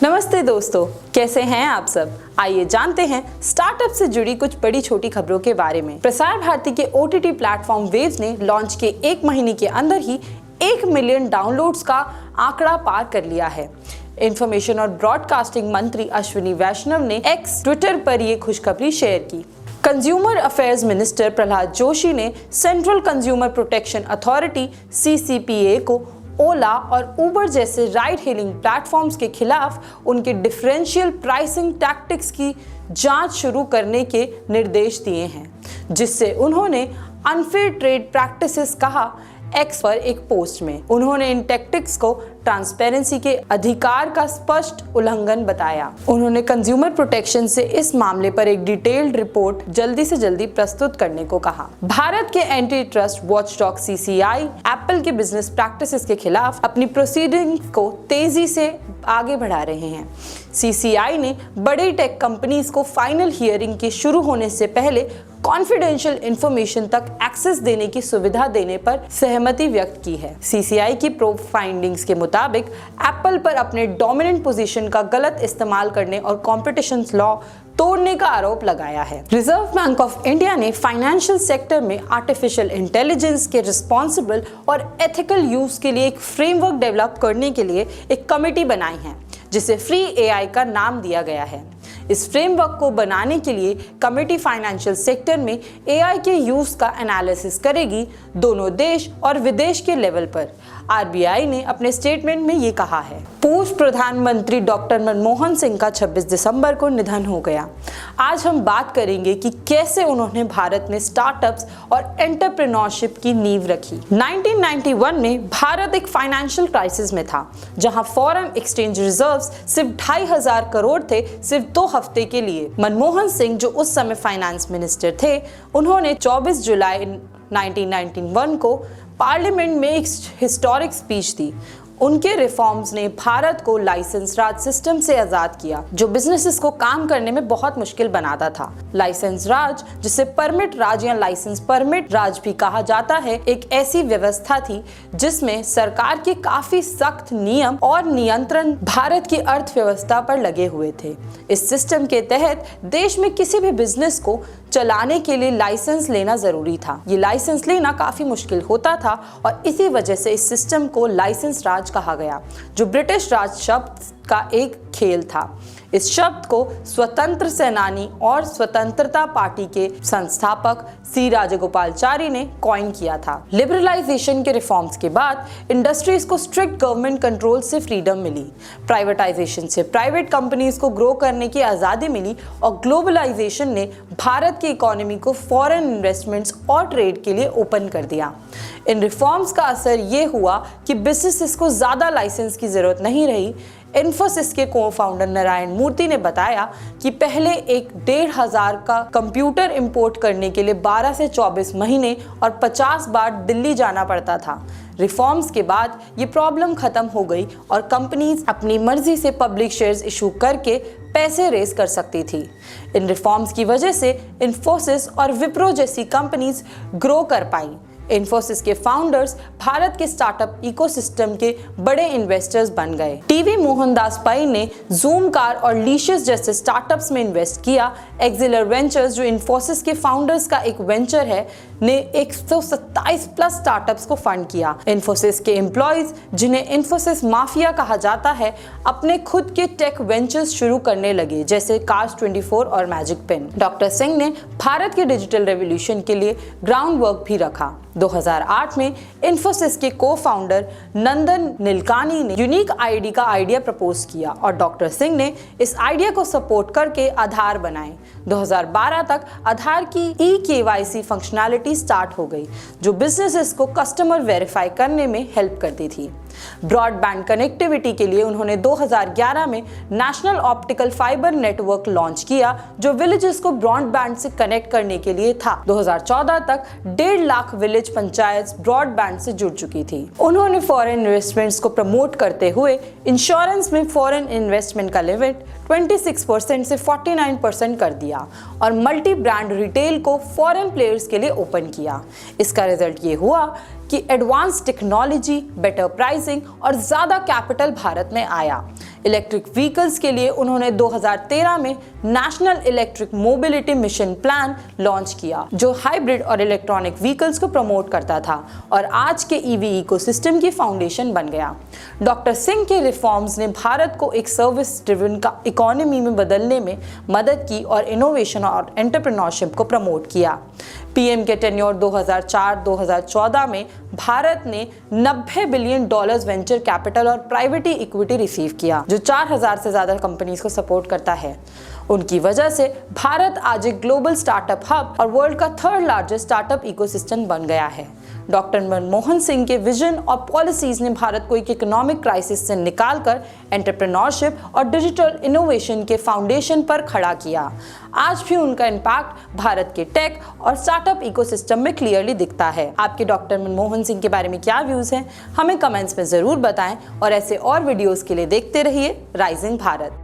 नमस्ते दोस्तों, कैसे हैं आप सब। आइए जानते हैं स्टार्टअप से जुड़ी कुछ बड़ी छोटी खबरों के बारे में। प्रसार भारती के OTT प्लेटफॉर्म वेव्स ने लॉन्च के 1 महीने के अंदर ही 1 मिलियन डाउनलोड्स का आंकड़ा पार कर लिया है। इंफॉर्मेशन और ब्रॉडकास्टिंग मंत्री अश्विनी वैष्णव ने एक्स ट्विटर पर ये खुशखबरी शेयर की। Consumer affairs minister Prahlad Joshi ने central consumer protection authority CCPA को ओला और उबर जैसे राइड हेलिंग प्लेटफॉर्म्स के खिलाफ उनके डिफरेंशियल प्राइसिंग टैक्टिक्स की जांच शुरू करने के निर्देश दिए हैं, जिससे उन्होंने अनफेयर ट्रेड प्रैक्टिसेस कहा। एक्स पर एक पोस्ट में उन्होंने इन टैक्टिक्स को ट्रांसपेरेंसी के अधिकार का स्पष्ट उल्लंघन बताया। उन्होंने कंज्यूमर प्रोटेक्शन से इस मामले पर एक डिटेल्ड रिपोर्ट जल्दी से जल्दी प्रस्तुत करने को कहा। भारत के anti trust watchdog CCI Apple के बिजनेस प्रैक्टिसेस के खिलाफ अपनी प्रोसीडिंग्स को तेजी से आगे बढ़ा रहे हैं। CCI ने बड़ी टेक कंपनीज को फाइनल हियरिंग के शुरू होने से पहले कॉन्फिडेंशियल इंफॉर्मेशन तक एक्सेस देने की सुविधा देने पर सहमति व्यक्त की है। CCI की प्रोब फाइंडिंग्स के मुताबिक एप्पल पर अपने डोमिनेंट पोजीशन का गलत इस्तेमाल करने और कॉम्पिटिशन लॉ तोड़ने का आरोप लगाया है। रिजर्व बैंक ऑफ इंडिया ने फाइनेंशियल सेक्टर में आर्टिफिशियल इंटेलिजेंस के रिस्पॉन्सिबल और एथिकल यूज के लिए एक फ्रेमवर्क डेवलप करने के लिए एक कमेटी बनाई है, जिसे फ्री AI का नाम दिया गया है। इस फ्रेमवर्क को बनाने के लिए कमेटी फाइनेंशियल सेक्टर में AI के यूज का एनालिसिस करेगी, दोनों देश और विदेश के लेवल पर। RBI ने अपने स्टेटमेंट में ये कहा है। पूर्व प्रधानमंत्री डॉक्टर मनमोहन सिंह का 26 दिसंबर को निधन हो गया। आज हम बात करेंगे कि कैसे उन्होंने भारत में स्टार्टअप्स और एंटरप्रेन्योरशिप की नींव रखी। 1991 में भारत एक फाइनेंशियल क्राइसिस में था, जहां फॉरेन एक्सचेंज रिजर्व्स सिर्फ 2,500 करोड़ थे, सिर्फ 2 हफ्ते के लिए। मनमोहन सिंह, जो उस समय फाइनेंस मिनिस्टर थे, उन्होंने 24 जुलाई 1991 को पार्लियामेंट में एक हिस्टोरिक स्पीच दी। उनके रिफॉर्म्स ने भारत को लाइसेंस राज सिस्टम से आजाद किया, जो बिजनेसेस को काम करने में बहुत मुश्किल बनाता था। लाइसेंस राज, जिसे परमिट राज या लाइसेंस परमिट राज भी कहा जाता है, एक ऐसी व्यवस्था थी जिसमें सरकार के काफी सख्त नियम और नियंत्रण भारत की अर्थव्यवस्था पर लगे हुए थे। इस सिस्टम के तहत देश में किसी भी बिजनेस को चलाने के लिए लाइसेंस लेना जरूरी था। ये लाइसेंस लेना काफी मुश्किल होता था और इसी वजह से इस सिस्टम को लाइसेंस राज कहा गया, जो ब्रिटिश राज शब्द का एक खेल था। इस शब्द को स्वतंत्र सेनानी और स्वतंत्रता पार्टी के संस्थापक C राजगोपालाचारी ने कॉइन किया था। लिबरलाइजेशन के रिफॉर्म्स के बाद इंडस्ट्रीज को स्ट्रिक्ट गवर्नमेंट कंट्रोल से फ्रीडम मिली, प्राइवेटाइजेशन से प्राइवेट कंपनीज को ग्रो करने की आज़ादी मिली और ग्लोबलाइजेशन ने भारत की इकोनॉमी को फॉरेन इन्वेस्टमेंट्स और ट्रेड के लिए ओपन कर दिया। इन रिफॉर्म्स का असर ये हुआ कि बिजनेसेस को ज़्यादा लाइसेंस की ज़रूरत नहीं रही। इन्फोसिस के को-फाउंडर नारायण मूर्ति ने बताया कि पहले एक 1,500 का कंप्यूटर इंपोर्ट करने के लिए 12 से 24 महीने और 50 बार दिल्ली जाना पड़ता था। रिफॉर्म्स के बाद ये प्रॉब्लम खत्म हो गई और कंपनीज अपनी मर्जी से पब्लिक शेयर्स इशू करके पैसे रेज कर सकती थी। इन रिफॉर्म्स की वजह से इन्फोसिस और विप्रो जैसी कंपनीज ग्रो कर पाई। इन्फोसिस के फाउंडर्स भारत के स्टार्टअप इकोसिस्टम के बड़े इन्वेस्टर्स बन गए। टीवी मोहनदास पै ने जूम कार और लीशियस जैसे स्टार्टअप्स में इन्वेस्ट किया। एक्सिलर वेंचर्स, जो इन्फोसिस के फाउंडर्स का एक वेंचर है, ने 127 प्लस स्टार्टअप्स को फंड किया। इन्फोसिस के एम्प्लॉयज, जिन्हें इन्फोसिस माफिया कहा जाता है, अपने खुद के टेक वेंचर्स शुरू करने लगे, जैसे Cars24 और मैजिक पेन। डॉक्टर सिंह ने भारत के डिजिटल रेवोल्यूशन के लिए ग्राउंड वर्क भी रखा। 2008 में इन्फोसिस के को-फाउंडर नंदन नीलकानी ने यूनिक आईडी का आइडिया प्रपोज किया और डॉक्टर सिंह ने इस आइडिया को सपोर्ट करके आधार बनाए। 2012 तक आधार की eKYC फंक्शनैलिटी स्टार्ट हो गई, जो बिजनेसेस को कस्टमर वेरीफाई करने में हेल्प करती थी। ब्रॉडबैंड कनेक्टिविटी के लिए उन्होंने 2011 में national optical fibre network launch किया, जो विलेजेस को ब्रॉडबैंड से कनेक्ट करने के लिए था। 2014 तक 1.5 लाख विलेज पंचायत ब्रॉडबैंड से जुड़ चुकी थी। उन्होंने फॉरेन इन्वेस्टमेंट्स को प्रमोट करते हुए इंश्योरेंस में फॉरेन इन्वेस्टमेंट का लिमिट 26% से 49% कर दिया और मल्टी ब्रांड रिटेल को फॉरेन प्लेयर्स के लिए ओपन किया। इसका रिजल्ट ये हुआ कि एडवांस टेक्नोलॉजी, बेटर प्राइसिंग और ज़्यादा कैपिटल भारत में आया। इलेक्ट्रिक व्हीकल्स के लिए उन्होंने 2013 में national electric mobility mission plan launch किया, जो हाइब्रिड और इलेक्ट्रॉनिक व्हीकल्स को प्रमोट करता था और आज के ईवी इकोसिस्टम की फाउंडेशन बन गया। डॉक्टर सिंह के रिफॉर्म्स ने भारत को एक सर्विस ड्रिवन इकोनॉमी में बदलने में मदद की और इनोवेशन और एंटरप्रेन्योरशिप को प्रमोट किया। पीएम के टेन्योर 2004-2014 में भारत ने $90 बिलियन वेंचर कैपिटल और प्राइवेट इक्विटी रिसीव किया, जो 4000 से ज्यादा कंपनीज को सपोर्ट करता है। उनकी वजह से भारत आज एक ग्लोबल स्टार्टअप हब और वर्ल्ड का 3rd लार्जेस्ट स्टार्टअप इकोसिस्टम बन गया है। डॉक्टर मनमोहन सिंह के विजन और पॉलिसीज ने भारत को एक इकोनॉमिक क्राइसिस से निकालकर एंटरप्रेन्योरशिप और डिजिटल इनोवेशन के फाउंडेशन पर खड़ा किया। आज भी उनका इम्पैक्ट भारत के टेक और स्टार्टअप इकोसिस्टम में क्लियरली दिखता है। आपके डॉक्टर मनमोहन सिंह के बारे में क्या व्यूज हैं, हमें कमेंट्स में जरूर बताएं और ऐसे और वीडियोस के लिए देखते रहिए राइजिंग भारत।